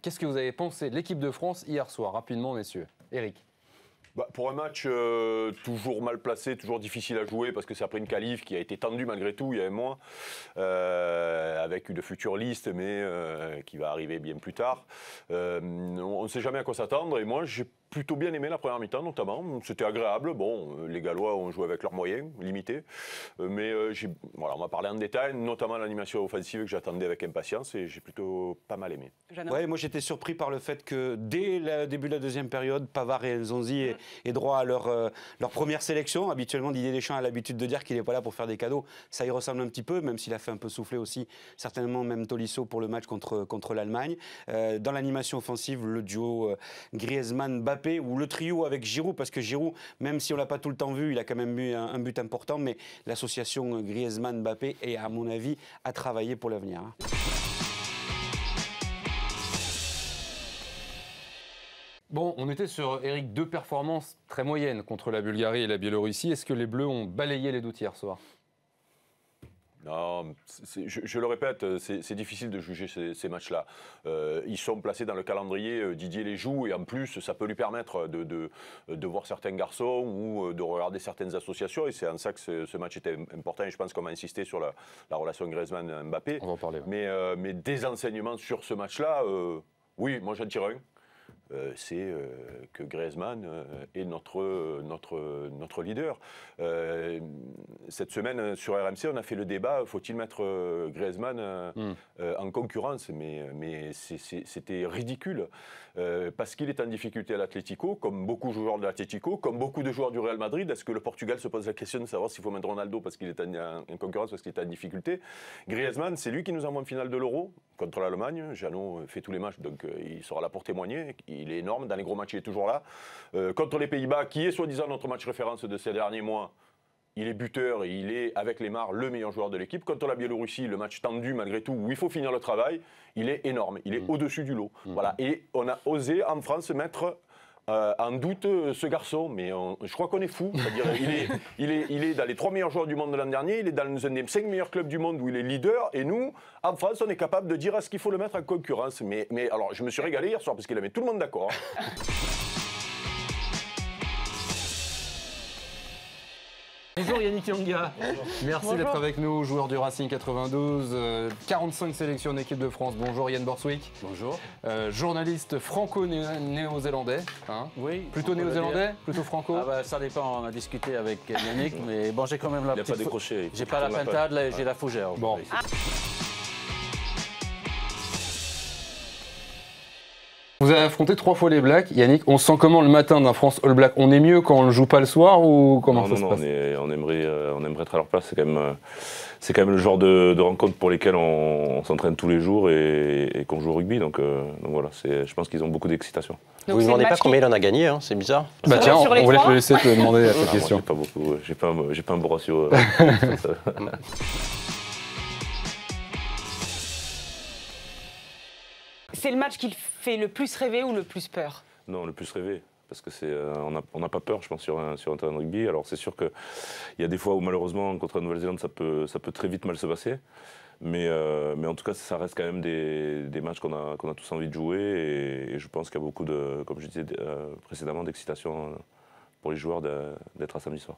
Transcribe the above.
Qu'est-ce que vous avez pensé de l'équipe de France hier soir, rapidement, messieurs? Eric. Pour un match toujours mal placé, toujours difficile à jouer parce que c'est après une qualif qui a été tendue malgré tout, il y avait moins, avec une future liste mais qui va arriver bien plus tard. On ne sait jamais à quoi s'attendre et moi j'ai plutôt bien aimé la première mi-temps notamment, c'était agréable. Bon, les Gallois ont joué avec leurs moyens limités, mais voilà, on m'a parlé en détail, notamment l'animation offensive que j'attendais avec impatience et j'ai plutôt pas mal aimé. Ouais, moi j'étais surpris par le fait que dès le début de la deuxième période, Pavard et Nzonzi aient droit à leur première sélection. Habituellement, Didier Deschamps a l'habitude de dire qu'il n'est pas là pour faire des cadeaux. Ça y ressemble un petit peu, même s'il a fait un peu souffler aussi, certainement même Tolisso pour le match contre l'Allemagne. Dans l'animation offensive, le duo Griezmann-Mbappé ou le trio avec Giroud, parce que Giroud, même si on ne l'a pas tout le temps vu, il a quand même eu un but important, mais l'association Griezmann-Mbappé est, à mon avis, à travailler pour l'avenir. Bon, on était sur, Eric, 2 performances très moyennes contre la Bulgarie et la Biélorussie. Est-ce que les Bleus ont balayé les doutes hier soir? Non, je le répète, c'est difficile de juger ces matchs-là. Ils sont placés dans le calendrier, Didier les joue et en plus ça peut lui permettre de voir certains garçons ou de regarder certaines associations et c'est en ça que ce match était important et je pense qu'on va insister sur la relation Griezmann-Mbappé. On va en parler. Mais des enseignements sur ce match-là, oui, moi j'en tire un. C'est que Griezmann est notre leader. Cette semaine sur RMC, on a fait le débat, faut-il mettre Griezmann en concurrence? Mais c'était ridicule. Parce qu'il est en difficulté à l'Atlético, comme beaucoup de joueurs de l'Atlético, comme beaucoup de joueurs du Real Madrid. Est-ce que le Portugal se pose la question de savoir s'il faut mettre Ronaldo parce qu'il est en concurrence, parce qu'il est en difficulté? Griezmann, c'est lui qui nous envoie en finale de l'Euro contre l'Allemagne. Jeannot fait tous les matchs, donc il sera là pour témoigner. Il est énorme, dans les gros matchs il est toujours là. Contre les Pays-Bas, qui est soi-disant notre match référence de ces derniers mois, il est buteur et il est, avec Lemar, le meilleur joueur de l'équipe. Contre la Biélorussie, le match tendu malgré tout, où il faut finir le travail, il est énorme, il est au-dessus du lot. Voilà. Et on a osé en France mettre en doute ce garçon, mais je crois qu'on est fou. C'est-à-dire, il est dans les 3 meilleurs joueurs du monde de l'an dernier, il est dans un des 5 meilleurs clubs du monde où il est leader, et nous, en France, on est capable de dire est-ce qu'il faut le mettre en concurrence. Mais alors, je me suis régalé hier soir parce qu'il a mis tout le monde d'accord. Bonjour Yannick Yanga, merci d'être avec nous, joueur du Racing 92, 45 sélections en équipe de France. Bonjour Yann Borswick. Bonjour. Journaliste franco-néo-zélandais. Hein? Oui. Plutôt néo-zélandais, plutôt franco? Ça dépend, on a discuté avec Yannick, mais bon, j'ai quand même la petite... Il n'a pas décroché. J'ai pas la pintade, j'ai la fougère. Bon. Vous avez affronté 3 fois les Blacks. Yannick, on se sent comment le matin d'un France All Black? On est mieux quand on ne joue pas le soir ou comment ça se passe? On aimerait être à leur place. C'est quand même le genre de rencontre pour lesquelles on s'entraîne tous les jours et qu'on joue au rugby. Donc voilà, je pense qu'ils ont beaucoup d'excitation. Vous ne demandez pas combien il en a gagné, hein, c'est bizarre. Bah tiens, on voulait te laisser te demander cette question. J'ai pas beaucoup, j'ai pas un beau ratio. C'est le match qui fait le plus rêver ou le plus peur? Non, le plus rêver. Parce que on n'a pas peur, je pense, sur un terrain de rugby. Alors c'est sûr qu'il y a des fois où malheureusement contre la Nouvelle-Zélande ça peut très vite mal se passer. Mais en tout cas ça reste quand même des matchs qu'on a tous envie de jouer. Et je pense qu'il y a beaucoup de, comme je disais précédemment, d'excitation pour les joueurs d'être à samedi soir.